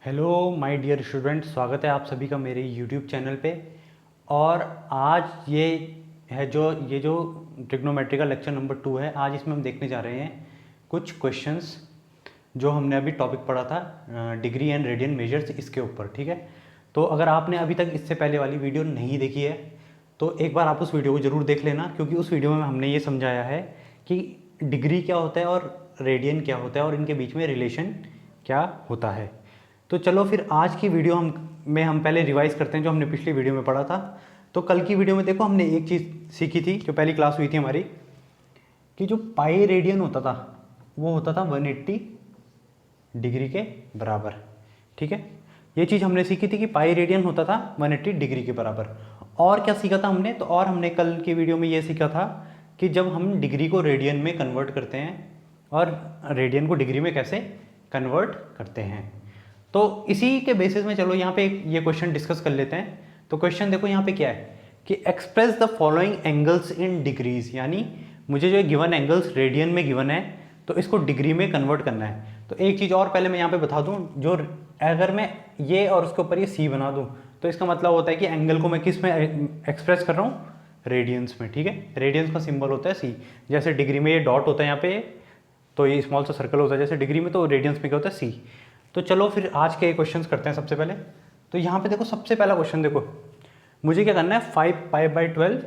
Hello my dear student, स्वागत है आप सभी का मेरे यूट्यूब चैनल पे। और आज ये जो ट्रिग्नोमेट्री का लेक्चर नंबर 2 है। आज इसमें हम देखने जा रहे हैं कुछ क्वेश्चंस जो हमने अभी टॉपिक पढ़ा था, डिग्री एंड रेडियन मेजर्स, इसके ऊपर। ठीक है, तो अगर आपने अभी तक इससे पहले वाली वीडियो नहीं देखी है तो एक बार आप उस वीडियो को ज़रूर देख लेना, क्योंकि उस वीडियो में हमने ये समझाया है कि डिग्री क्या होता है और रेडियन क्या होता है और इनके बीच में रिलेशन क्या होता है। तो चलो फिर आज की वीडियो हम पहले रिवाइज करते हैं जो हमने पिछली वीडियो में पढ़ा था। तो कल की वीडियो में देखो हमने एक चीज़ सीखी थी, जो पहली क्लास हुई थी हमारी, कि जो पाई रेडियन होता था वो होता था 180 डिग्री के बराबर। ठीक है, ये चीज़ हमने सीखी थी कि पाई रेडियन होता था 180 डिग्री के बराबर। और क्या सीखा था हमने? तो और हमने कल की वीडियो में ये सीखा था कि जब हम डिग्री को रेडियन में कन्वर्ट करते हैं और रेडियन को डिग्री में कैसे कन्वर्ट करते हैं। तो इसी के बेसिस में चलो यहाँ पे ये क्वेश्चन डिस्कस कर लेते हैं। तो क्वेश्चन देखो यहाँ पे क्या है कि express the following angles in degrees, यानी मुझे जो गिवन एंगल्स रेडियन में गिवन है तो इसको डिग्री में कन्वर्ट करना है। तो एक चीज़ और पहले मैं यहाँ पे बता दूँ, जो अगर मैं ये और उसके ऊपर ये सी बना दूँ तो इसका मतलब होता है कि एंगल को मैं किस में एक्सप्रेस कर रहा हूँ? रेडियंस में। ठीक है, रेडियंस का सिंबल होता है सी। जैसे डिग्री में ये डॉट होता है यहाँ पे, तो ये स्मॉल सा सर्कल होता है जैसे डिग्री में, तो रेडियंस में क्या होता है? सी। तो चलो फिर आज के क्वेश्चंस करते हैं सबसे पहले। तो यहाँ पे देखो सबसे पहला क्वेश्चन देखो, मुझे क्या करना है, 5π/12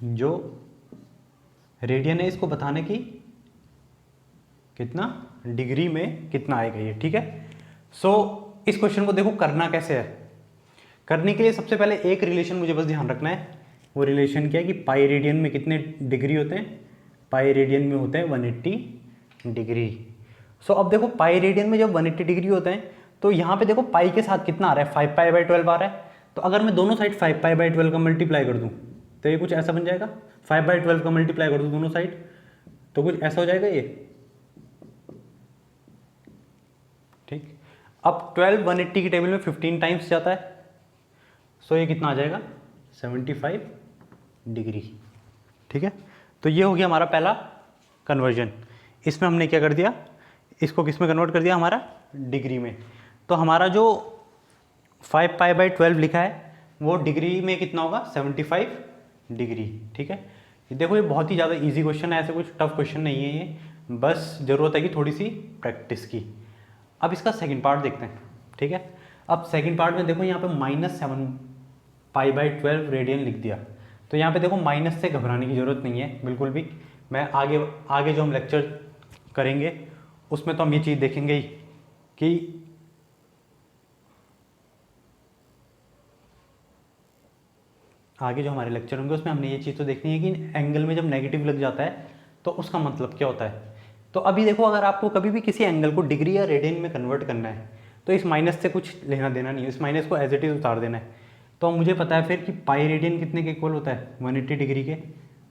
जो रेडियन है इसको बताने की कितना डिग्री में कितना आएगा ये। ठीक है, सो इस क्वेश्चन को देखो करना कैसे है। करने के लिए सबसे पहले एक रिलेशन मुझे बस ध्यान रखना है। वो रिलेशन क्या है कि पाई रेडियन में कितने डिग्री होते हैं? पाई रेडियन में होते हैं 180 डिग्री। सो अब देखो पाई रेडियन में जब 180 डिग्री होते हैं तो यहाँ पे देखो पाई के साथ कितना आ रहा है? 5π/12 आ रहा है। तो अगर मैं दोनों साइड 5π/12 का मल्टीप्लाई कर दूँ तो ये कुछ ऐसा बन जाएगा। 5/12 का मल्टीप्लाई कर दूँ दोनों साइड तो कुछ ऐसा हो जाएगा ये। ठीक, अब 12 180 की टेबल में 15 टाइम्स जाता है, सो ये कितना आ जाएगा? 75 डिग्री। ठीक है, तो ये हो गया हमारा पहला कन्वर्जन। इसमें हमने क्या कर दिया, इसको किस में कन्वर्ट कर दिया? हमारा डिग्री में। तो हमारा जो 5π/12 लिखा है वो डिग्री में कितना होगा? 75 डिग्री। ठीक है, देखो ये बहुत ही ज़्यादा इजी क्वेश्चन है, ऐसे कुछ टफ क्वेश्चन नहीं है ये, बस ज़रूरत है कि थोड़ी सी प्रैक्टिस की। अब इसका सेकंड पार्ट देखते हैं। ठीक है, अब सेकंड पार्ट में देखो यहाँ पे -7π/12 रेडियन लिख दिया। तो यहाँ पे देखो माइनस से घबराने की ज़रूरत नहीं है बिल्कुल भी। मैं आगे आगे जो हम लेक्चर करेंगे उसमें तो हम ये चीज़ देखेंगे ही कि आगे जो हमारे लेक्चर होंगे उसमें हमने ये चीज़ तो देखनी है कि एंगल में जब नेगेटिव लग जाता है तो उसका मतलब क्या होता है। तो अभी देखो अगर आपको कभी भी किसी एंगल को डिग्री या रेडियन में कन्वर्ट करना है तो इस माइनस से कुछ लेना देना नहीं है, इस माइनस को एज इट इज़ उतार देना है। तो मुझे पता है फिर कि पाई रेडियन कितने के इक्वल होता है? 180 डिग्री के।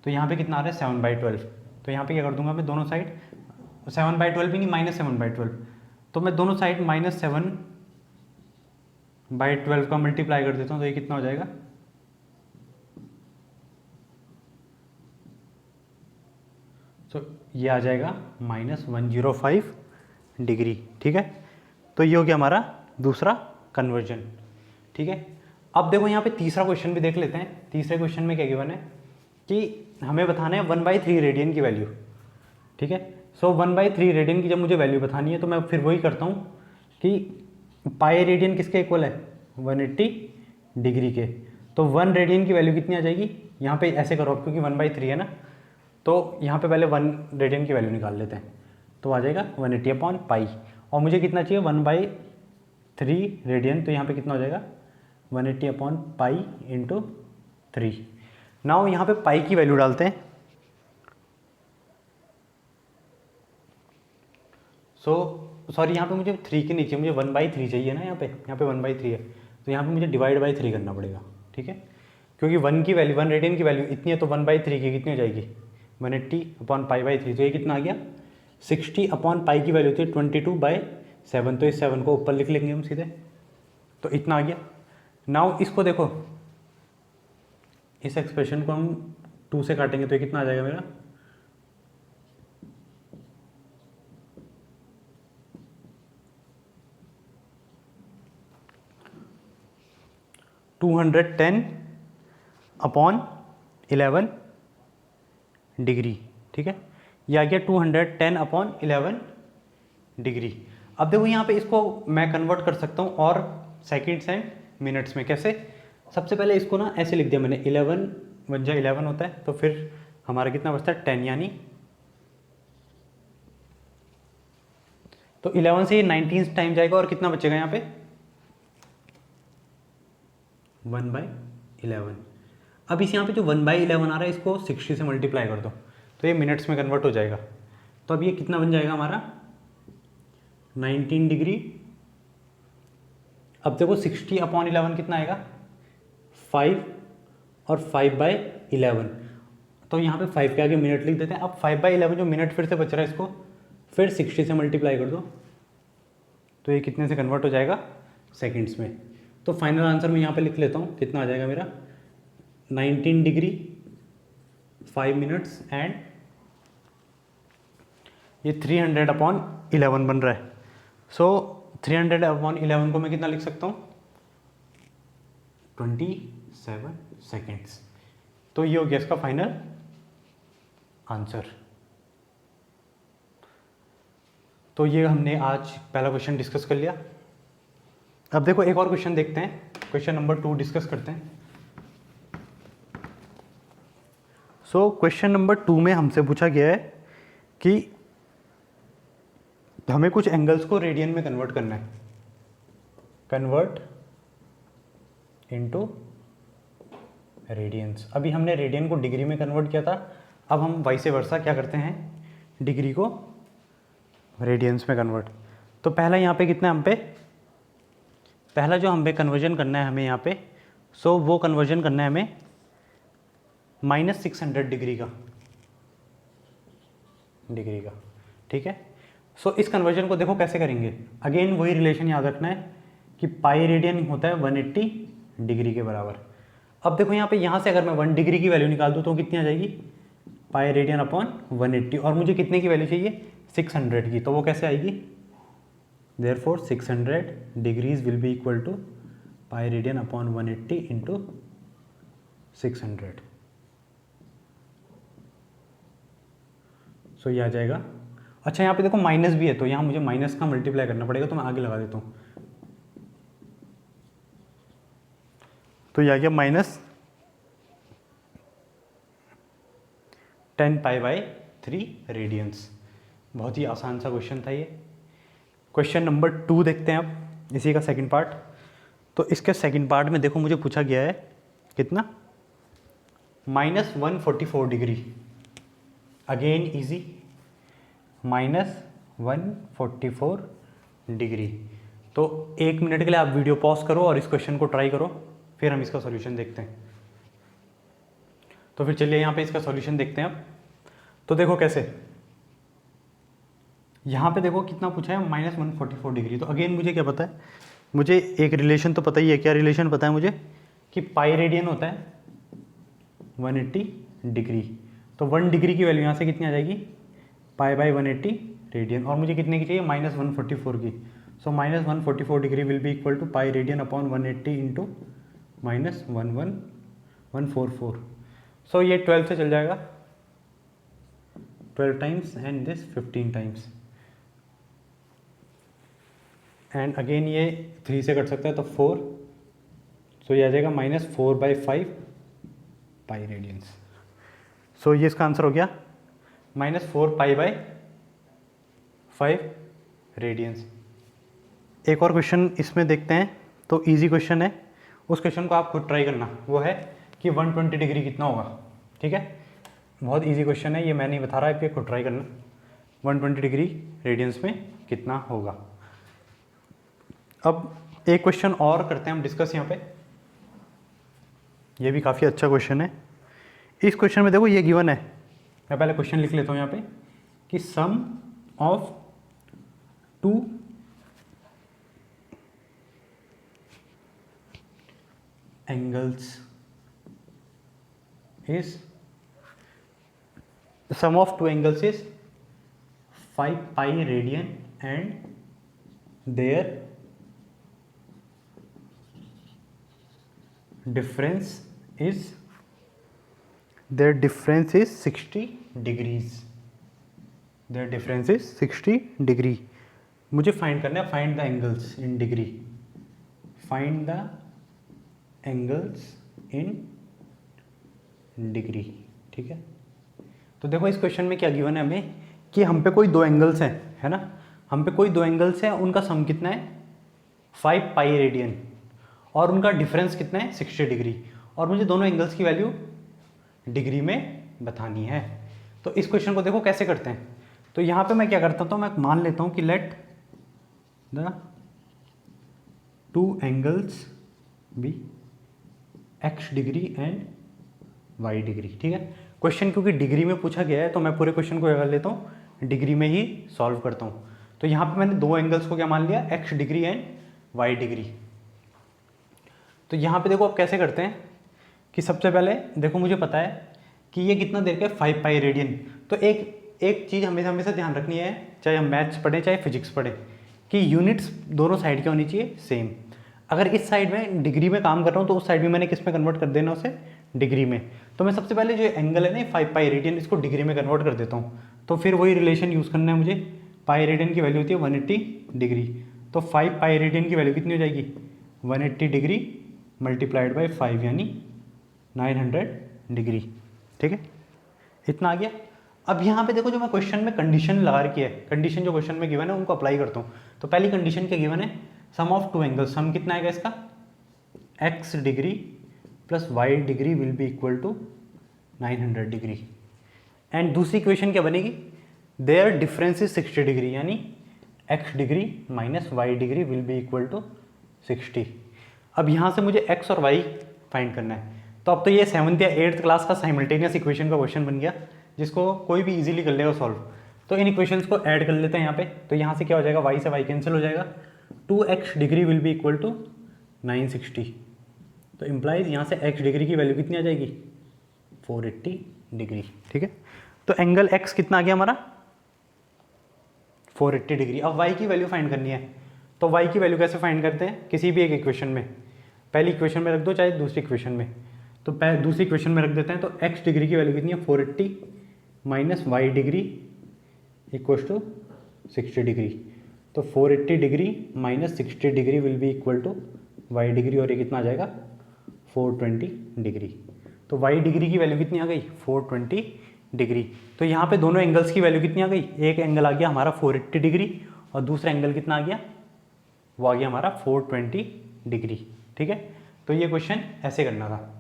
तो यहाँ पे कितना आ रहा है? 7/12। तो यहाँ पे क्या कर दूंगा मैं, दोनों साइड 7/12 भी नहीं, -7/12। तो मैं दोनों साइड -7/12 का मल्टीप्लाई कर देता हूँ, तो ये कितना हो जाएगा? तो ये आ जाएगा -105 डिग्री। ठीक है, तो ये हो गया हमारा दूसरा कन्वर्जन। ठीक है, अब देखो यहाँ पे तीसरा क्वेश्चन भी देख लेते हैं। तीसरे क्वेश्चन में क्या गिवन है कि हमें बताना है 1/3 रेडियन की वैल्यू। ठीक है, सो 1/3 रेडियन की जब मुझे वैल्यू बतानी है तो मैं फिर वही करता हूँ कि पाई रेडियन किसके इक्वल है? 180 डिग्री के। तो 1 रेडियन की वैल्यू कितनी आ जाएगी? यहाँ पे ऐसे करो क्योंकि 1/3 है ना, तो यहाँ पे पहले 1 रेडियन की वैल्यू निकाल लेते हैं। तो आ जाएगा 180/पाई। और मुझे कितना चाहिए? 1/3 रेडियन। तो यहाँ पे कितना हो जाएगा? 180/पाई इंटू 3। नाउ यहाँ पे पाई की वैल्यू डालते हैं। सॉरी यहाँ पे मुझे 3 के नीचे मुझे 1/3 चाहिए ना, यहाँ पे 1/3 है, तो यहाँ पे मुझे डिवाइड बाई 3 करना पड़ेगा। ठीक है, क्योंकि 1 रेडियन की वैल्यू इतनी है तो 1/3 की कितनी हो जाएगी? 180/पाई/3। तो ये कितना आ गया? 60/पाई की वैल्यू थी 22/7, तो इस 7 को ऊपर लिख लेंगे हम सीधे, तो इतना आ गया। नाउ इसको देखो, इस एक्सप्रेशन को हम 2 से काटेंगे तो ये कितना आ जाएगा मेरा? 210 अपॉन 11 डिग्री, ठीक है, ये आ गया 210 अपॉन 11 डिग्री। अब देखो यहाँ पे इसको मैं कन्वर्ट कर सकता हूँ और सेकेंड्स एंड मिनट्स में। कैसे? सबसे पहले इसको ना ऐसे लिख दिया मैंने, 11 वन जा 11 होता है, तो फिर हमारा कितना बचता है 10, यानी तो 11 से ये 19 टाइम जाएगा और कितना बचेगा यहाँ पे 1/11। अब इस यहाँ पे जो 1/11 आ रहा है इसको 60 से मल्टीप्लाई कर दो तो ये मिनट्स में कन्वर्ट हो जाएगा। तो अब ये कितना बन जाएगा हमारा 19 डिग्री। अब देखो 60 अपॉन 11 कितना आएगा 5 और 5/11, तो यहाँ पे 5 के आगे मिनट लिख देते हैं। अब 5/11 जो मिनट फिर से बच रहा है इसको फिर 60 से मल्टीप्लाई कर दो तो ये कितने से कन्वर्ट हो जाएगा सेकंड्स में। तो फाइनल आंसर मैं यहाँ पे लिख लेता हूँ, कितना आ जाएगा मेरा 19 डिग्री 5 मिनट्स एंड ये 300 अपॉन 11 बन रहा है। सो 300 अपॉन 11 को मैं कितना लिख सकता हूँ 27 सेकेंड्स। तो ये हो गया इसका फाइनल आंसर। तो ये हमने आज पहला क्वेश्चन डिस्कस कर लिया। अब देखो एक और क्वेश्चन देखते हैं, क्वेश्चन नंबर 2 डिस्कस करते हैं। सो क्वेश्चन नंबर 2 में हमसे पूछा गया है कि हमें कुछ एंगल्स को रेडियन में कन्वर्ट करना है, कन्वर्ट इनटू रेडियंस। अभी हमने रेडियन को डिग्री में कन्वर्ट किया था, अब हम वाइस वर्सा क्या करते हैं डिग्री को रेडियंस में कन्वर्ट। तो पहला यहाँ पे कितना हम पे, पहला जो हम पे कन्वर्जन करना है हमें यहाँ पे, सो वो कन्वर्जन करना है हमें -600 डिग्री का, ठीक है। सो इस कन्वर्जन को देखो कैसे करेंगे, अगेन वही रिलेशन याद रखना है कि पाई रेडियन होता है 180 डिग्री के बराबर। अब देखो यहाँ पे, यहाँ से अगर मैं 1 डिग्री की वैल्यू निकाल दूँ तो कितनी आ जाएगी पाई रेडियन अपॉन 180, और मुझे कितने की वैल्यू चाहिए 600 की, तो वो कैसे आएगी therefore 600 degrees will be equal to pi radian upon 180 into 600। सो ये आ जाएगा। अच्छा यहाँ पे देखो माइनस भी है तो यहाँ मुझे माइनस का मल्टीप्लाई करना पड़ेगा, तो मैं आगे लगा देता हूँ। तो ये आ गया -10 पाई/3 रेडियंस। बहुत ही आसान सा क्वेश्चन था ये। क्वेश्चन नंबर 2 देखते हैं अब, इसी का सेकंड पार्ट। तो इसके सेकंड पार्ट में देखो मुझे पूछा गया है कितना -144 डिग्री, अगेन इजी, -144 डिग्री। तो 1 मिनट के लिए आप वीडियो पॉज करो और इस क्वेश्चन को ट्राई करो, फिर हम इसका सॉल्यूशन देखते हैं। तो फिर चलिए यहाँ पे इसका सॉल्यूशन देखते हैं अब। तो देखो कैसे, यहाँ पे देखो कितना पूछा है -144 डिग्री। तो अगेन मुझे क्या पता है, मुझे एक रिलेशन तो पता ही है। क्या रिलेशन पता है मुझे कि पाई रेडियन होता है 180 डिग्री। तो 1 डिग्री की वैल्यू यहाँ से कितनी आ जाएगी पाई/180 रेडियन, और मुझे कितने की चाहिए -144 की। So -144 degree will be equal to pi radian upon 180 into -11144। So ये 12 से चल जाएगा, 12 times and this 15 times, and again ये 3 से कट सकता है तो 4। सो ये आ जाएगा -4/5 पाई रेडियंस। सो ये इसका आंसर हो गया -4 पाई/5 रेडियंस। एक और क्वेश्चन इसमें देखते हैं, तो इजी क्वेश्चन है, उस क्वेश्चन को आप खुद ट्राई करना। वो है कि 120 डिग्री कितना होगा, ठीक है। बहुत इजी क्वेश्चन है ये, मैं नहीं बता रहा है, खुद ट्राई करना 120 डिग्री रेडियंस में कितना होगा। अब एक क्वेश्चन और करते हैं हम डिस्कस यहाँ पे, ये भी काफ़ी अच्छा क्वेश्चन है। इस क्वेश्चन में देखो ये गिवन है, मैं पहले क्वेश्चन लिख लेता हूँ यहाँ पे कि sum of 2 angles is, sum of 2 angles is 5 pi radian and their difference is their difference is 60 degrees. Their difference is 60 degree. मुझे फाइंड करना है, find the angles in degree, find the angles in degree, ठीक है। तो देखो इस question में क्या गिवन है हमें कि हम पे कोई दो एंगल्स हैं, है ना, हम पे कोई दो एंगल्स हैं, उनका सम कितना है 5 पाई रेडियन और उनका डिफरेंस कितना है 60 डिग्री, और मुझे दोनों एंगल्स की वैल्यू डिग्री में बतानी है। तो इस क्वेश्चन को देखो कैसे करते हैं। तो यहाँ पे मैं क्या करता हूँ, तो मैं मान लेता हूँ कि let the two angles be x degree and y degree, ठीक है। क्वेश्चन क्योंकि डिग्री में पूछा गया है तो मैं पूरे क्वेश्चन को कर लेता हूँ डिग्री में ही सॉल्व करता हूँ। तो यहाँ पे मैंने दो एंगल्स को क्या मान लिया, x degree and y degree. तो यहाँ पे देखो अब कैसे करते हैं कि सबसे पहले देखो मुझे पता है कि ये कितना देर का है 5 पाई रेडियन। तो एक चीज़ हमेशा ध्यान रखनी है, चाहे हम मैथ्स पढ़ें चाहे फिजिक्स पढ़ें, कि यूनिट्स दोनों साइड की होनी चाहिए सेम। अगर इस साइड में डिग्री में काम कर रहा हूँ तो उस साइड में मैंने किस में कन्वर्ट कर देना उसे, डिग्री में। तो मैं सबसे पहले जो एंगल है ना 5 पाई रेडियन, इसको डिग्री में कन्वर्ट कर देता हूँ। तो फिर वही रिलेशन यूज़ करना है मुझे, पाई रेडियन की वैल्यू होती है 180 डिग्री। तो 5 पाई रेडियन की वैल्यू कितनी हो जाएगी 180 डिग्री मल्टीप्लाइड बाई 5 यानी 900 डिग्री, ठीक है। इतना आ गया। अब यहाँ पे देखो जो मैं क्वेश्चन में कंडीशन लगा रखी है, कंडीशन जो क्वेश्चन में गिवन है उनको अप्लाई करता हूँ। तो पहली कंडीशन क्या गिवन है, sum of two angles, sum कितना आएगा इसका x degree plus y degree will be equal to 900 degree. And दूसरी इक्वेशन क्या बनेगी, देयर डिफरेंस इज 60 डिग्री, यानी x degree minus y degree will be equal to 60। अब यहाँ से मुझे x और y फाइंड करना है। तो अब तो ये 7th या 8th क्लास का साइमल्टेनियस इक्वेशन का क्वेश्चन बन गया, जिसको कोई भी इजीली कर लेगा सॉल्व। तो इन इक्वेशंस को ऐड कर लेते हैं यहाँ पे। तो यहाँ से क्या हो जाएगा, y से y कैंसिल हो जाएगा, 2x degree will be equal to 960। तो इम्प्लाइज यहाँ से x डिग्री की वैल्यू कितनी आ जाएगी 480 डिग्री, ठीक है। तो एंगल x कितना आ गया हमारा 480 डिग्री। अब y की वैल्यू फाइंड करनी है। तो y की वैल्यू कैसे फाइंड करते हैं, किसी भी एक इक्वेशन में, पहली इक्वेशन में रख दो चाहे दूसरी इक्वेशन में। तो दूसरी इक्वेशन में रख देते हैं। तो x डिग्री की वैल्यू कितनी है 480 minus y degree equal to 60 degree. तो 480 degree minus 60 degree will be equal to y degree, और ये कितना आ जाएगा 420 डिग्री। तो y डिग्री की वैल्यू कितनी आ गई 420 डिग्री। तो यहाँ पे दोनों एंगल्स की वैल्यू कितनी आ गई, एक एंगल आ गया हमारा 480 डिग्री और दूसरा एंगल कितना आ गया, वो आ गया हमारा 420 डिग्री, ठीक है। तो ये क्वेश्चन ऐसे करना था।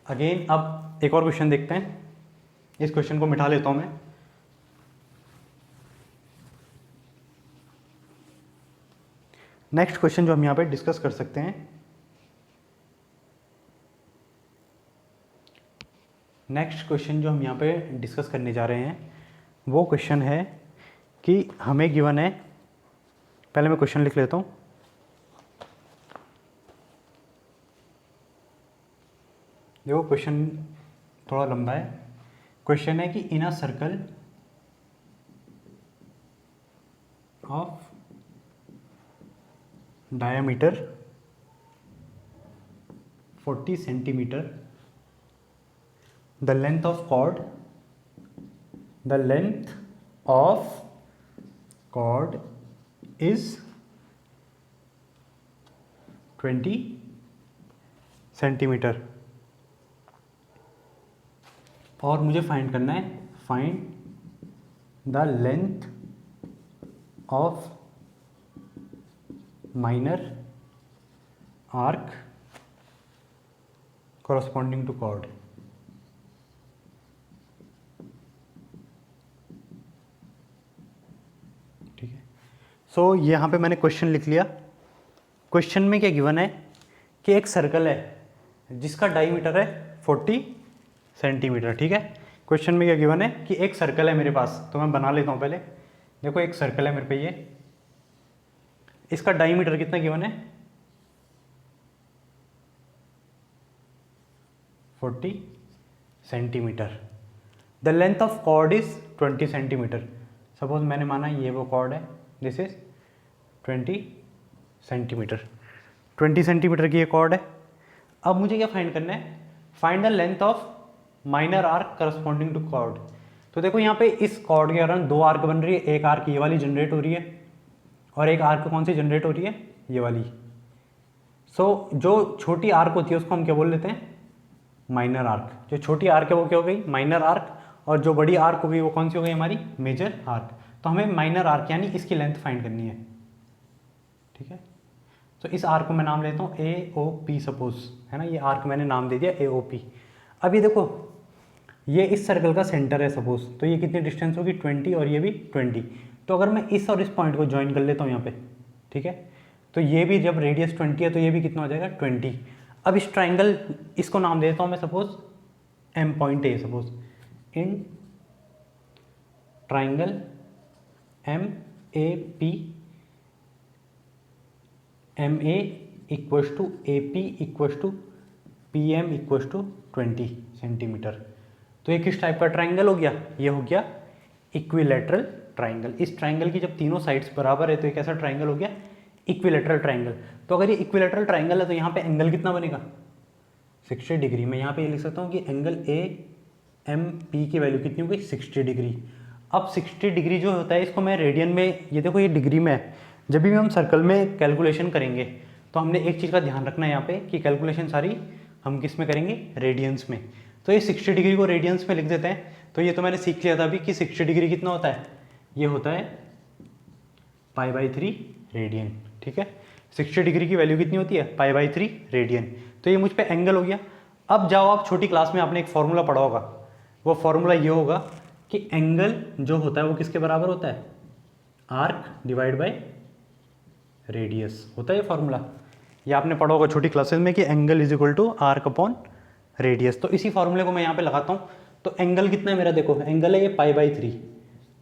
अगेन अब एक और क्वेश्चन देखते हैं। इस क्वेश्चन को मिटा लेता हूं मैं। नेक्स्ट क्वेश्चन जो हम यहाँ पे डिस्कस कर सकते हैं, नेक्स्ट क्वेश्चन जो हम यहाँ पे डिस्कस करने जा रहे हैं वो क्वेश्चन है कि हमें गिवन है, पहले मैं क्वेश्चन लिख लेता हूँ। देखो क्वेश्चन थोड़ा लंबा है। क्वेश्चन है कि in a circle of diameter 40 centimetre, the length of chord is 20 centimetre, और मुझे फाइंड करना है, find the length of minor arc corresponding to chord। ठीक है। सो यहाँ पे मैंने क्वेश्चन लिख लिया। क्वेश्चन में क्या गिवन है कि एक सर्कल है जिसका डायमीटर है 40 सेंटीमीटर, ठीक है। क्वेश्चन में क्या गिवन है कि एक सर्कल है मेरे पास, तो मैं बना लेता हूँ पहले। देखो एक सर्कल है मेरे पे, ये इसका डायमीटर कितना गिवन है 40 centimetre. The length of chord is 20 centimetre. Suppose मैंने माना ये वो कॉर्ड है, दिस इज 20 सेंटीमीटर। 20 सेंटीमीटर की एक कॉर्ड है। अब मुझे क्या फाइंड करना है, find the length of minor arc corresponding to chord. तो देखो यहाँ पे इस कॉर्ड के कारण दो आर्क बन रही है, एक आर्क ये वाली जनरेट हो रही है और एक आर्क कौन सी जनरेट हो रही है, ये वाली। सो जो छोटी आर्क होती है उसको हम क्या बोल लेते हैं, माइनर आर्क। जो छोटी आर्क है वो क्या हो गई, माइनर आर्क, और जो बड़ी आर्क हो गई वो कौन सी हो गई, हमारी मेजर आर्क। तो हमें माइनर आर्क यानी इसकी लेंथ फाइंड करनी है, ठीक है। तो इस आर्क को मैं नाम लेता हूँ AOP सपोज, है ना, ये आर्क मैंने नाम दे दिया AOP। अब ये देखो, ये इस सर्कल का सेंटर है सपोज, तो ये कितनी डिस्टेंस होगी 20 और ये भी 20। तो अगर मैं इस और इस पॉइंट को ज्वाइन कर लेता हूँ यहाँ पे, ठीक है, तो ये भी जब रेडियस 20 है तो ये भी कितना हो जाएगा 20। अब इस ट्राइंगल, इसको नाम देता हूँ मैं suppose M point A suppose, in triangle MAP MA equals to AP equals to PM equals to 20 centimetre. तो ये किस टाइप का ट्राइंगल हो गया, ये हो गया इक्विलैटरल ट्राइंगल। इस ट्राइंगल की जब तीनों साइड्स बराबर है तो एक ऐसा ट्राइंगल हो गया इक्विलैटरल ट्राइंगल। तो अगर ये इक्विलैटरल ट्राइंगल है तो यहाँ पे एंगल कितना बनेगा, 60 डिग्री। मैं यहाँ पे ये लिख सकता हूँ कि एंगल AMP की वैल्यू कितनी हो गई, 60 डिग्री। अब 60 डिग्री जो होता है इसको मैं रेडियन में, ये देखो ये डिग्री में है, जब भी हम सर्कल में कैलकुलेशन करेंगे तो हमने एक चीज़ का ध्यान रखना है यहाँ पे कि कैलकुलेशन सारी हम किस में करेंगे, रेडियंस में। तो ये 60 डिग्री को रेडियंस में लिख देते हैं। तो ये तो मैंने सीख लिया था अभी कि 60 डिग्री कितना होता है, ये होता है π/3 रेडियन, ठीक है। 60 डिग्री की वैल्यू कितनी होती है, π/3 रेडियन। तो ये मुझ पे एंगल हो गया। अब जाओ आप छोटी क्लास में आपने एक फॉर्मूला पढ़ा होगा, वो फॉर्मूला ये होगा कि एंगल जो होता है वो किसके बराबर होता है, आर्क डिवाइड बाय रेडियस होता है ये फॉर्मूला। ये आपने पढ़ा होगा छोटी क्लासेस में कि angle is equal to arc upon radius. तो इसी फॉर्मूले को मैं यहाँ पे लगाता हूँ। तो एंगल कितना है मेरा, देखो एंगल है ये π/3।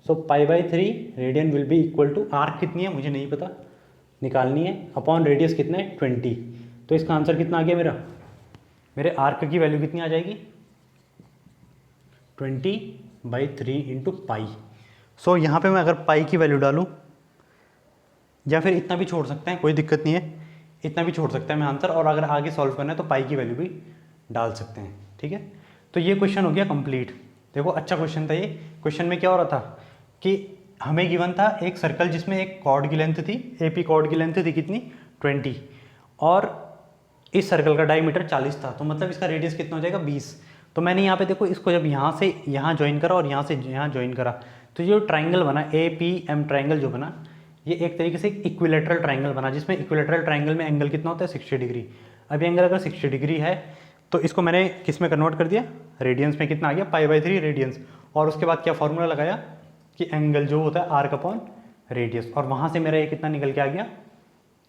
So π/3 radian will be equal to, arc कितनी है मुझे नहीं पता, निकालनी है, अपॉन रेडियस कितना है 20। तो इसका आंसर कितना आ गया मेरा, मेरे आर्क की वैल्यू कितनी आ जाएगी 20/3 इंटू पाई। सो यहाँ पे मैं अगर पाई की वैल्यू डालूँ, या फिर इतना भी छोड़ सकते हैं, कोई दिक्कत नहीं है, इतना भी छोड़ सकते हैं मैं आंसर, और अगर आगे सॉल्व करना है तो पाई की वैल्यू भी डाल सकते हैं, ठीक है। तो ये क्वेश्चन हो गया कंप्लीट। देखो अच्छा क्वेश्चन था ये। क्वेश्चन में क्या हो रहा था कि हमें गिवन था एक सर्कल जिसमें एक कॉर्ड की लेंथ थी, AP कॉर्ड की लेंथ थी कितनी 20, और इस सर्कल का डायमीटर 40 था, तो मतलब इसका रेडियस कितना हो जाएगा 20। तो मैंने यहाँ पे देखो इसको जब यहाँ से यहाँ ज्वाइन करा और यहाँ से यहाँ ज्वाइन करा, तो ये जो ट्राइंगल बना APM ट्राइंगल जो बना, ये एक तरीके से इक्विलैटरल ट्राइंगल बना, जिसमें इक्विलैटरल ट्राइंगल में एंगल कितना होता है 60 डिग्री। अब ये एंगल अगर 60 डिग्री है तो इसको मैंने किस में कन्वर्ट कर दिया, रेडियंस में, कितना आ गया π/3 रेडियंस। और उसके बाद क्या फॉर्मूला लगाया कि एंगल जो होता है आर्क अपॉन रेडियस, और वहाँ से मेरा ये कितना निकल के आ गया,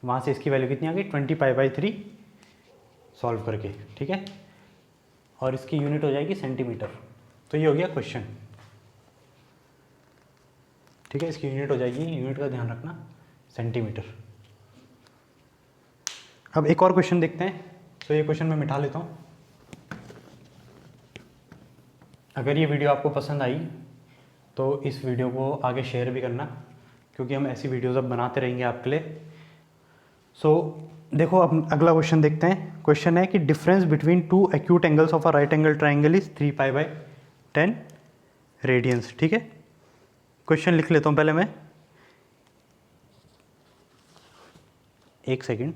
वहाँ से इसकी वैल्यू कितनी आ गई 20π/3 सॉल्व करके, ठीक है। और इसकी यूनिट हो जाएगी सेंटीमीटर। तो ये हो गया क्वेश्चन, ठीक है। इसकी यूनिट हो जाएगी, यूनिट का ध्यान रखना, सेंटीमीटर। अब एक और क्वेश्चन देखते हैं। तो ये क्वेश्चन मैं मिटा लेता हूँ। अगर ये वीडियो आपको पसंद आई तो इस वीडियो को आगे शेयर भी करना, क्योंकि हम ऐसी वीडियोज़ अब बनाते रहेंगे आपके लिए। सो देखो अब अगला क्वेश्चन देखते हैं। क्वेश्चन है कि difference between two acute angles of a right angle triangle is 3π/10 radians, ठीक है। क्वेश्चन लिख लेता हूँ पहले मैं, एक सेकेंड।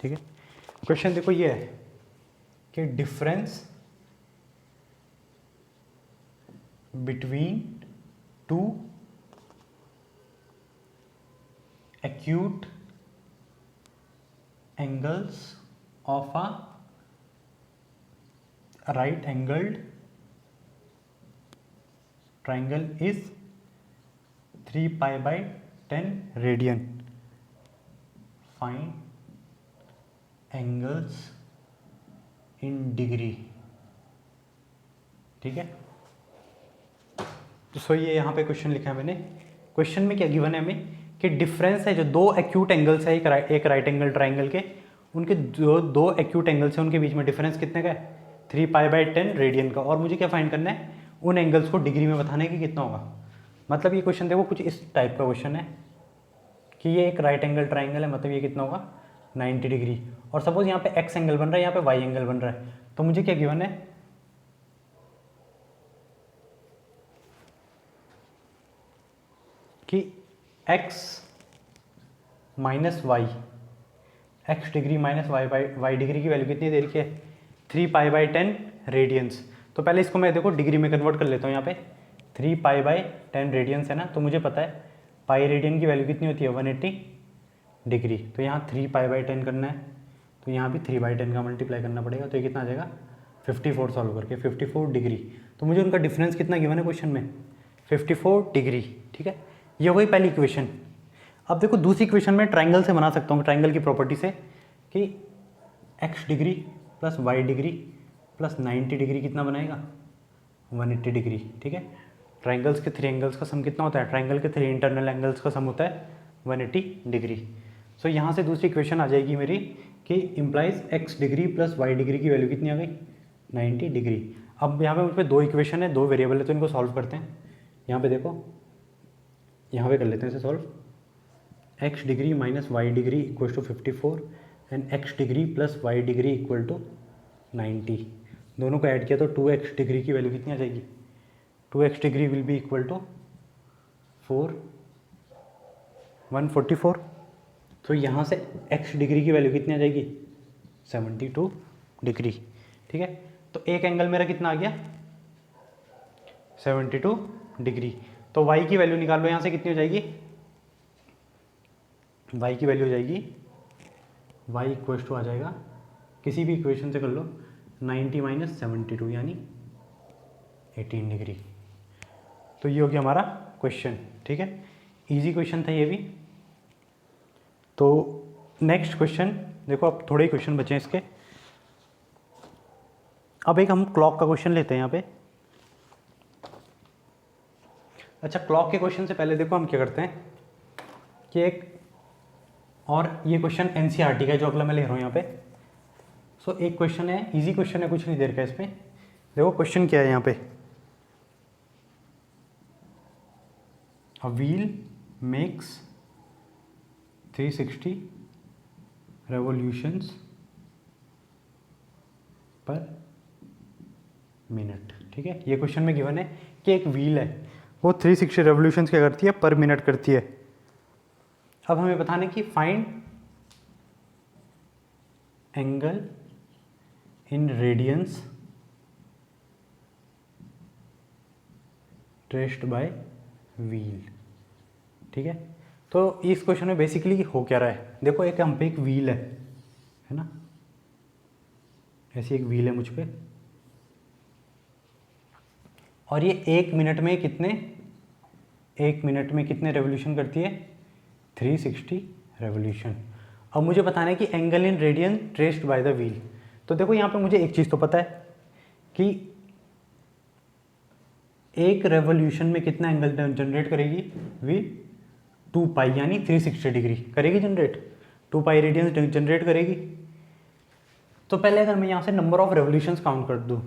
ठीक है, क्वेश्चन देखो ये है कि difference between to acute angles of a right angled triangle is 3π/10 radian. Find angles in degree, ठीक है। तो सो ये यहाँ पे क्वेश्चन लिखा है मैंने। क्वेश्चन में क्या गिवन है हमें कि डिफरेंस है जो दो एक्यूट एंगल्स है एक राइट एंगल ट्राइंगल के, उनके जो दो एक्यूट एंगल्स हैं उनके बीच में डिफरेंस कितने का है 3π/10 रेडियन का। और मुझे क्या फाइंड करना है, उन एंगल्स को डिग्री में बताने की कितना होगा। मतलब ये क्वेश्चन देखो कुछ इस टाइप का क्वेश्चन है कि ये एक राइट एंगल ट्राइंगल है, मतलब ये कितना होगा 90 डिग्री, और सपोज यहाँ पे एक्स एंगल बन रहा है, यहाँ पे वाई एंगल बन रहा है, तो मुझे क्या गिवन है कि x माइनस वाई, एक्स डिग्री माइनस वाई डिग्री की वैल्यू कितनी दे रखी है 3π/10 रेडियंस। तो पहले इसको मैं देखो डिग्री में कन्वर्ट कर लेता हूँ। यहाँ पे 3π/10 रेडियंस है ना, तो मुझे पता है पाई रेडियन की वैल्यू कितनी होती है 180 डिग्री। तो यहाँ 3π/10 करना है, तो यहाँ भी 3/10 का मल्टीप्लाई करना पड़ेगा, तो ये कितना आ जाएगा 54 सॉल्व करके 54 डिग्री। तो मुझे उनका डिफरेंस कितना गिवन है क्वेश्चन में 54 डिग्री। ठीक है, ये हो गई पहली इक्वेशन। अब देखो दूसरी इक्वेशन में ट्राइंगल से बना सकता हूँ, ट्राइंगल की प्रॉपर्टी से, कि x degree plus Y degree plus 90 degree कितना बनाएगा 180 डिग्री। ठीक है, ट्राइंगल्स के 3 एंगल्स का सम कितना होता है, ट्राइंगल के 3 इंटरनल एंगल्स का सम होता है 180 डिग्री। सो यहाँ से दूसरी इक्वेशन आ जाएगी मेरी कि implies x degree plus Y degree की वैल्यू कितनी आ गई 90 डिग्री। अब यहाँ पे मुझ पर 2 इक्वेशन है, 2 वेरिएबल है, तो इनको सॉल्व करते हैं। यहाँ पे देखो, यहाँ पे कर लेते हैं इसे solve. x degree minus Y degree equal to 54 and x degree plus Y degree equal to 90। दोनों को ऐड किया तो 2x डिग्री की वैल्यू कितनी आ जाएगी 2x degree will be equal to 144। तो यहाँ से x डिग्री की वैल्यू कितनी आ जाएगी 72 डिग्री। ठीक है, तो एक एंगल मेरा कितना आ गया 72 डिग्री। तो y की वैल्यू निकाल लो, यहाँ से कितनी हो जाएगी y की वैल्यू हो जाएगी y इक्वल टू आ जाएगा, किसी भी इक्वेशन से कर लो 90 माइनस 72 यानी 18 डिग्री। तो ये हो गया हमारा क्वेश्चन। ठीक है, इजी क्वेश्चन था ये भी। तो नेक्स्ट क्वेश्चन देखो, अब थोड़े ही क्वेश्चन बचे हैं इसके। अब एक हम क्लॉक का क्वेश्चन लेते हैं यहाँ पे। अच्छा, क्लॉक के क्वेश्चन से पहले देखो हम क्या करते हैं कि एक और ये क्वेश्चन एनसीईआरटी का है जो अगला मैं ले रहा हूँ यहाँ पे। सो एक क्वेश्चन है, इजी क्वेश्चन है, कुछ नहीं देर का इसमें। देखो क्वेश्चन क्या है यहाँ पे, अ व्हील मेक्स 360 revolutions पर मिनट। ठीक है, ये क्वेश्चन में गिवन है कि एक व्हील है वो 360 रेवोल्यूशंस क्या करती है पर मिनट करती है। अब हमें बताना है कि find angle in radians traced by wheel. ठीक है, तो इस क्वेश्चन में बेसिकली हो क्या रहा है, देखो एक हम पे एक व्हील है ना, ऐसी एक व्हील है मुझ पे, और ये एक मिनट में कितने रेवोल्यूशन करती है 360 रेवोल्यूशन। अब मुझे बताना है कि angle in radian traced by the wheel. तो देखो यहाँ पे मुझे एक चीज़ तो पता है कि एक रेवोल्यूशन में कितना एंगल जनरेट करेगी व्हील 2π यानी 360 डिग्री करेगी जनरेट, 2π रेडियंस जनरेट करेगी। तो पहले अगर मैं यहाँ से नंबर ऑफ रेवोल्यूशंस काउंट कर दूँ,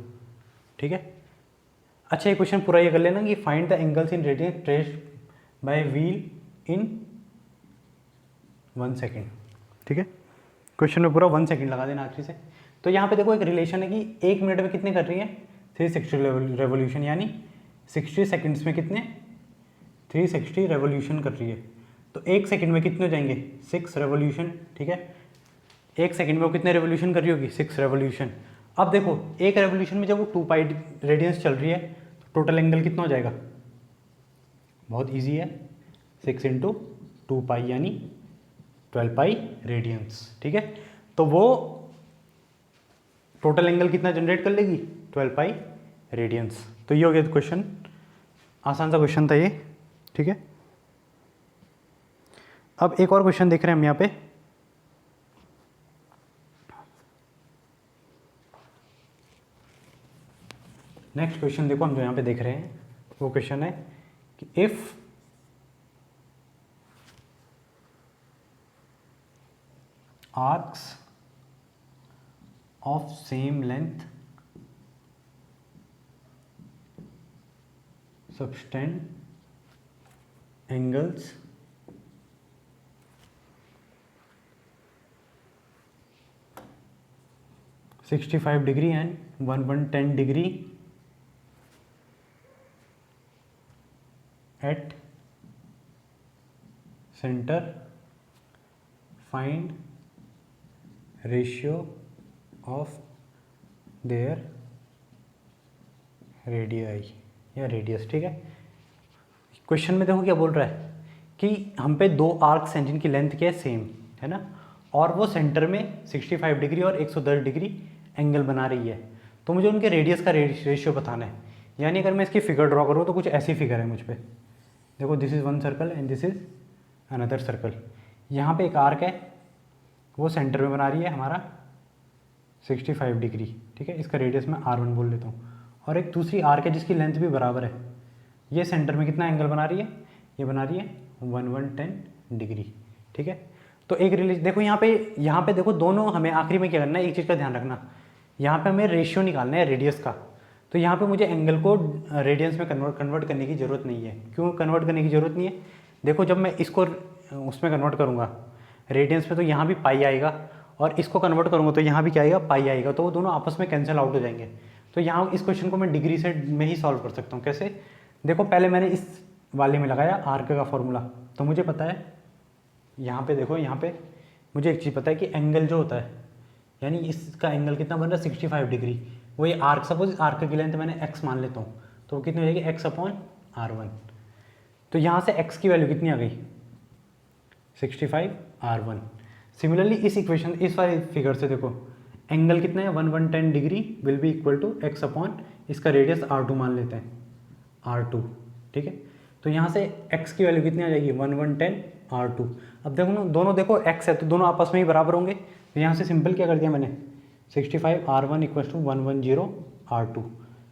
ठीक है। अच्छा, ये क्वेश्चन पूरा ये कर लेना कि find the angles in radian traced by wheel in 1 second. ठीक है, क्वेश्चन में पूरा 1 सेकेंड लगा देना आखिरी से। तो यहाँ पे देखो एक रिलेशन है कि 1 मिनट में कितने कर रही है 360 रेवोल्यूशन, यानी 60 सेकेंड्स में कितने 360 रेवोल्यूशन कर रही है। तो 1 सेकेंड में कितने हो जाएंगे 6 रेवोल्यूशन। ठीक है, 1 सेकेंड में वो कितने रेवोल्यूशन कर रही होगी 6 रेवोल्यूशन। अब देखो एक रेवोल्यूशन में जब वो 2π रेडियंस चल रही है तो टोटल एंगल कितना हो जाएगा, बहुत इजी है, 6 × 2π यानी 12π रेडियंस। ठीक है, तो वो टोटल एंगल कितना जनरेट कर लेगी 12π रेडियंस। तो ये हो गया क्वेश्चन, आसान सा क्वेश्चन था ये। ठीक है, अब एक और क्वेश्चन देख रहे हैं हम यहाँ पे। नेक्स्ट क्वेश्चन देखो हम जो यहाँ पे देख रहे हैं वो क्वेश्चन है कि if arcs of same length subtend angles (65° and 110° at center. Find ratio of their radii या रेडियस। ठीक है, क्वेश्चन में देखो क्या बोल रहा है कि हम पे दो आर्क्स हैं जिनकी लेंथ क्या है, सेम है ना, और वो सेंटर में 65° और 110° एंगल बना रही है। तो मुझे उनके रेडियस का रेशियो बताना है। यानी अगर मैं इसकी फिगर ड्रॉ करूँ तो कुछ ऐसी फिगर है मुझ पे। देखो this is one circle and this is another circle. यहाँ पे एक आर्क है, वो सेंटर में बना रही है हमारा 65°। ठीक है, इसका रेडियस मैं R1 बोल लेता हूँ। और एक दूसरी आर्क है जिसकी लेंथ भी बराबर है। ये सेंटर में कितना एंगल बना रही है, ये बना रही है 110°। ठीक है, तो एक देखो यहाँ पे देखो दोनों, हमें आखिरी में क्या करना है, एक चीज़ का ध्यान रखना, यहाँ पे हमें रेशियो निकालना है रेडियस का। तो यहाँ पे मुझे एंगल को रेडियंस में कन्वर्ट करने की ज़रूरत नहीं है। क्यों कन्वर्ट करने की ज़रूरत नहीं है? देखो जब मैं इसको उसमें कन्वर्ट करूँगा रेडियंस में, तो यहाँ भी पाई आएगा, और इसको कन्वर्ट करूँगा तो यहाँ भी क्या आएगा, पाई आएगा। तो वो दोनों आपस में कैंसिल आउट हो जाएंगे। तो यहाँ इस क्वेश्चन को मैं डिग्री से में ही सॉल्व कर सकता हूँ। कैसे? देखो पहले मैंने इस वाले में लगाया आर्क का फॉर्मूला, तो मुझे पता है यहाँ पे, देखो यहाँ पे मुझे एक चीज़ पता है कि एंगल जो होता है, यानी इसका एंगल कितना बन रहा है 65°। वो ये आर्क, सपोज आर्क की लेंथ मैंने x मान लेता हूँ, तो वो कितनी हो जाएगी x/R1। तो यहाँ से x की वैल्यू कितनी आ गई 65R1। सिमिलरली इस इक्वेशन, इस वाली फिगर से देखो एंगल कितना है 110° will be equal to x/, इसका रेडियस R2 मान लेते हैं, R2। ठीक है, तो यहाँ से x की वैल्यू कितनी आ जाएगी 110R2। अब देखो ना, दोनों देखो x है तो दोनों आपस में ही बराबर होंगे। तो यहाँ से सिंपल क्या कर दिया मैंने, 65R1 equal to 110R2।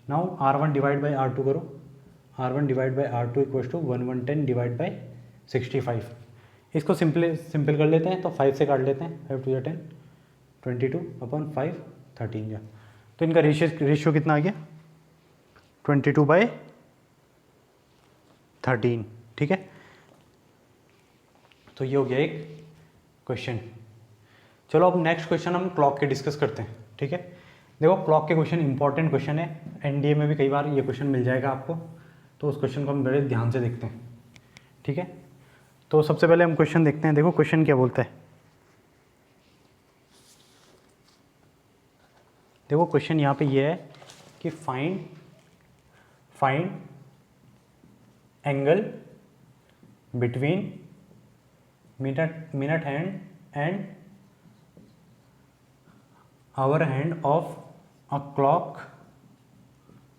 Now R1 divide by R2 करो, R1 divide by R2 equal to 110 divide by 65। इसको सिंपल कर लेते हैं, तो 5 से काट लेते हैं, 5 टू 10, 22/5, 13 जा। तो इनका रेशियो कितना आ गया 22/13। ठीक है, तो ये हो गया एक क्वेश्चन। चलो अब नेक्स्ट क्वेश्चन हम क्लॉक के डिस्कस करते हैं। ठीक है, देखो क्लॉक के क्वेश्चन इंपॉर्टेंट क्वेश्चन है, एनडीए में भी कई बार ये क्वेश्चन मिल जाएगा आपको, तो उस क्वेश्चन को हम बड़े ध्यान से देखते हैं। ठीक है, तो सबसे पहले हम क्वेश्चन देखते हैं। देखो क्वेश्चन क्या बोलता है, देखो क्वेश्चन यहाँ पे ये है कि find angle between minute hand and hour hand of a clock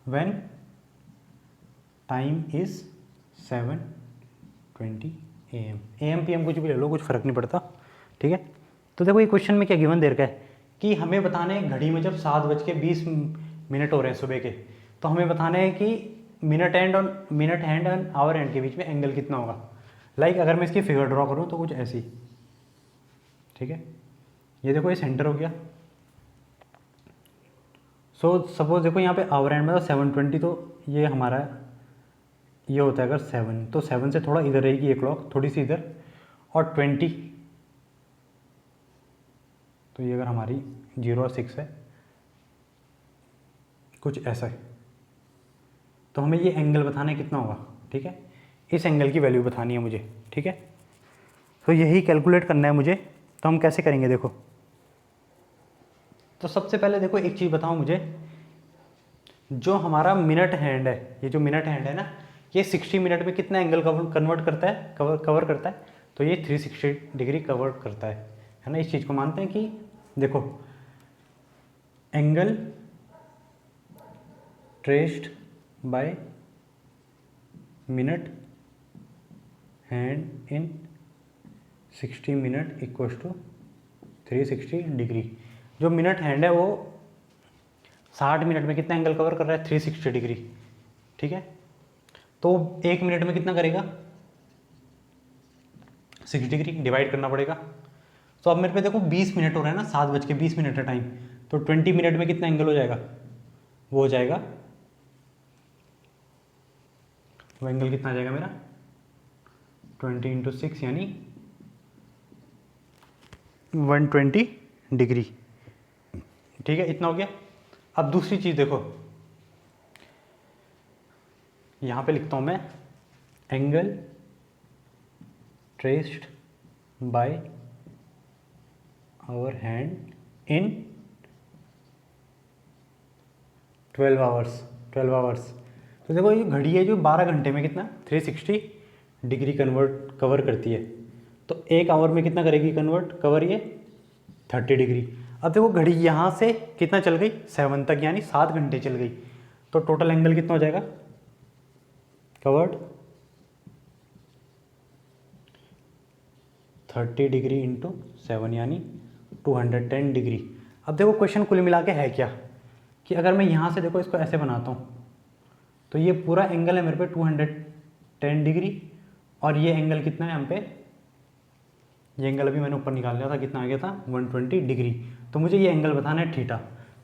when time is 7:20 AM। AM PM कुछ भी ले लो, कुछ फ़र्क नहीं पड़ता। ठीक है, तो देखो ये क्वेश्चन में क्या गिवन दे रखा है कि हमें बताना है घड़ी में जब 7:20 हो रहे हैं सुबह के, तो हमें बताना है कि मिनट हैंड और आवर हैंड के बीच में एंगल कितना होगा। लाइक अगर मैं इसकी फिगर ड्रॉ करूँ तो कुछ ऐसी। ठीक है, ये देखो ये सेंटर हो गया। सो सपोज देखो यहाँ पे आवर हैंड में 7:20, तो ये हमारा ये होता है अगर 7, तो 7 से थोड़ा इधर रहेगी ये क्लॉक, थोड़ी सी इधर, और 20, तो ये अगर हमारी 0 और 6 है, कुछ ऐसा है। तो हमें ये एंगल बताना है कितना होगा। ठीक है, इस एंगल की वैल्यू बतानी है मुझे। ठीक है, तो यही कैलकुलेट करना है मुझे। तो हम कैसे करेंगे, देखो तो सबसे पहले देखो एक चीज़ बताओ मुझे, जो हमारा मिनट हैंड है, ये जो मिनट हैंड है ना, ये 60 मिनट में कितना एंगल कन्वर्ट करता है, कवर करता है, तो ये 360° कवर करता है ना। इस चीज़ को मानते हैं कि देखो angle traced by minute hand in 60 minute equals to 360°। जो मिनट हैंड है वो 60 मिनट में कितना एंगल कवर कर रहा है, 360°। ठीक है, तो 1 मिनट में कितना करेगा 6° डिवाइड करना पड़ेगा। तो अब मेरे पे देखो 20 मिनट हो रहा है ना, 7:20 है टाइम, तो 20 मिनट में कितना एंगल हो जाएगा, वो हो जाएगा, वो एंगल कितना आ जाएगा मेरा 20 इंटू 6 यानी 120 डिग्री। ठीक है, इतना हो गया। अब दूसरी चीज़ देखो, यहाँ पे लिखता हूँ मैं angle traced by hour hand in 12 hours. 12 hours, तो देखो ये घड़ी है जो 12 घंटे में कितना 360 डिग्री कवर करती है। तो 1 आवर में कितना करेगी कवर ये 30 डिग्री। अब देखो घड़ी यहाँ से कितना चल गई 7 तक, यानी 7 घंटे चल गई। तो टोटल एंगल कितना हो जाएगा कवर्ड 30 डिग्री इंटू 7 यानी 210 डिग्री। अब देखो क्वेश्चन कुल मिला के है क्या कि अगर मैं यहाँ से देखो इसको ऐसे बनाता हूँ तो ये पूरा एंगल है मेरे पे 210 डिग्री, और ये एंगल कितना है यहाँ पे, ये एंगल अभी मैंने ऊपर निकाल लिया था, कितना आ गया था 120 डिग्री। तो मुझे ये एंगल बताना है थीटा।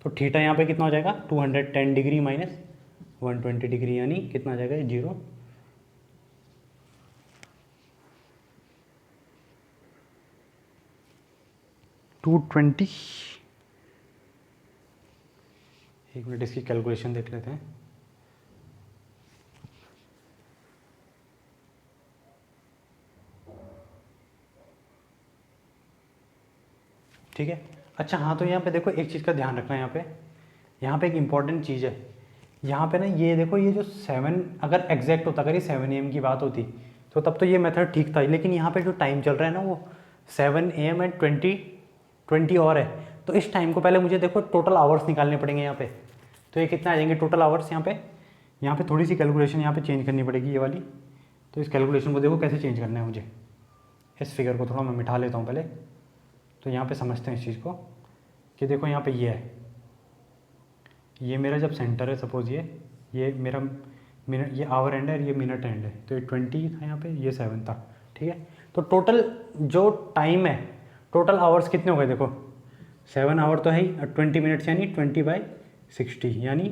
तो थीटा यहाँ पे कितना हो जाएगा 210 डिग्री माइनस 120 डिग्री, यानी कितना आ जाएगा 0। एक मिनट इसकी कैलकुलेशन देख लेते हैं। ठीक है, अच्छा हाँ, तो यहाँ पे देखो एक चीज़ का ध्यान रखना है, यहाँ पे एक इम्पॉर्टेंट चीज़ है। यहाँ पे ना ये देखो, ये जो 7 अगर एग्जैक्ट होता, अगर ये 7 AM की बात होती तो तब तो ये मेथड ठीक था, लेकिन यहाँ पे जो टाइम चल रहा है ना वो 7 AM एंड 20 और है। तो इस टाइम को पहले मुझे देखो टोटल आवर्स निकालने पड़ेंगे यहाँ पे। तो ये कितना आ जाएंगे टोटल आवर्स यहाँ पे थोड़ी सी कैलकुलेशन यहाँ पे चेंज करनी पड़ेगी ये वाली। तो इस कैलकुलेशन को देखो कैसे चेंज करना है मुझे। इस फिगर को थोड़ा मैं मिटा लेता हूँ पहले, तो यहाँ पे समझते हैं इस चीज़ को कि देखो यहाँ पे ये है, ये मेरा जब सेंटर है, सपोज ये मेरा मिनट, ये आवर एंड है, ये मिनट एंड है। तो ये 20 था यहाँ पे, ये 7 था। ठीक है, तो टोटल जो टाइम है, टोटल आवर्स कितने हो गए देखो, 7 आवर तो है ही, 20 मिनट्स यानी 20/60 यानी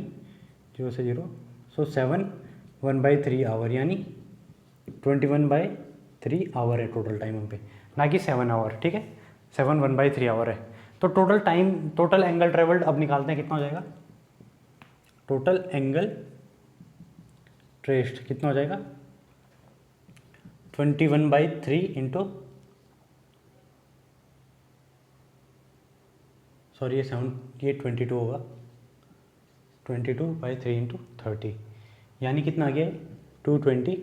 0 से 0, सो 7 1/3 आवर यानी 21/3 आवर है टोटल टाइम हम पे, ना कि 7 आवर। ठीक है, 7 1/3 आवर है। तो total time, total angle travelled अब निकालते हैं, कितना हो जाएगा टोटल एंगल ट्रेस्ड, कितना हो जाएगा 21/3 इंटू, सॉरी ये 22 होगा, 22/3 इंटू 30 यानी कितना आ गया 220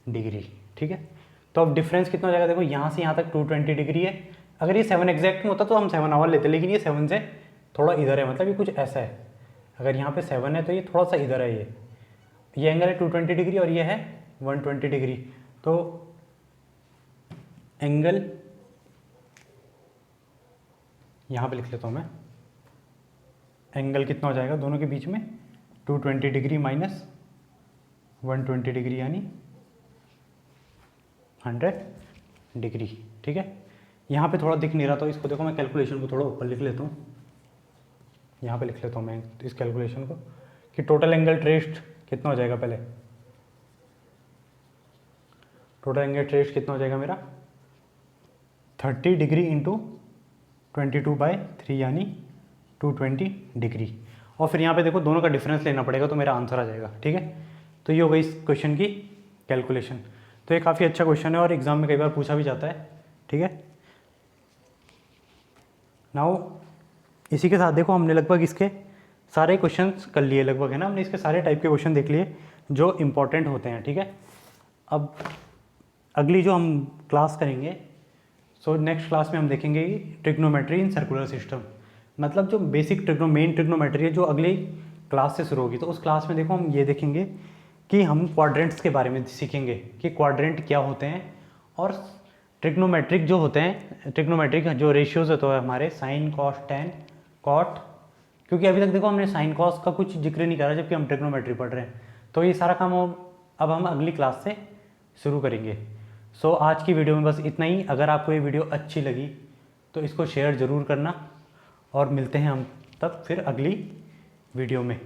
डिग्री। ठीक है, तो अब डिफरेंस कितना हो जाएगा देखो, यहाँ से यहाँ तक 220 डिग्री है। अगर ये 7 एग्जैक्ट में होता तो हम 7 आवर लेते, लेकिन ये 7 से थोड़ा इधर है, मतलब ये कुछ ऐसा है। अगर यहाँ पे 7 है तो ये थोड़ा सा इधर है, ये एंगल है 220 डिग्री और ये है 120 डिग्री। तो एंगल यहाँ पे लिख लेता हूँ मैं, एंगल कितना हो जाएगा दोनों के बीच में 220 डिग्री माइनस 120 डिग्री यानी 100 डिग्री। ठीक है, यहाँ पे थोड़ा दिख नहीं रहा तो इसको देखो, मैं कैलकुलेशन को थोड़ा ऊपर लिख लेता हूँ, यहाँ पे लिख लेता हूँ मैं इस कैलकुलेशन को कि टोटल एंगल ट्रेस्ड कितना हो जाएगा, पहले टोटल एंगल ट्रेस्ड कितना हो जाएगा मेरा 30 डिग्री इंटू 22/3 यानी 220 डिग्री। और फिर यहाँ पे देखो दोनों का डिफरेंस लेना पड़ेगा तो मेरा आंसर आ जाएगा। ठीक है, तो ये हो गई इस क्वेश्चन की कैलकुलेशन। तो ये काफ़ी अच्छा क्वेश्चन है और एग्जाम में कई बार पूछा भी जाता है। ठीक है, नाउ इसी के साथ देखो हमने लगभग इसके सारे क्वेश्चंस कर लिए लगभग, है ना, हमने इसके सारे टाइप के क्वेश्चन देख लिए जो इम्पोर्टेंट होते हैं। ठीक है, अब अगली जो हम क्लास करेंगे, सो नेक्स्ट क्लास में हम देखेंगे ट्रिग्नोमेट्री इन सर्कुलर सिस्टम, मतलब जो बेसिक मेन ट्रिग्नोमेट्री है जो अगली क्लास से शुरू होगी। तो उस क्लास में देखो हम ये देखेंगे कि हम क्वाड्रेंट्स के बारे में सीखेंगे कि क्वाड्रेंट क्या होते हैं, और ट्रिग्नोमेट्रिक जो होते हैं, ट्रिग्नोमेट्रिक जो रेशियोज होते हैं हमारे साइन कॉस टेन कॉट, क्योंकि अभी तक देखो हमने साइन कॉस का कुछ जिक्र नहीं करा जबकि हम ट्रिग्नोमेट्री पढ़ रहे हैं। तो ये सारा काम अब हम अगली क्लास से शुरू करेंगे। सो आज की वीडियो में बस इतना ही। अगर आपको ये वीडियो अच्छी लगी तो इसको शेयर ज़रूर करना, और मिलते हैं हम तब फिर अगली वीडियो में।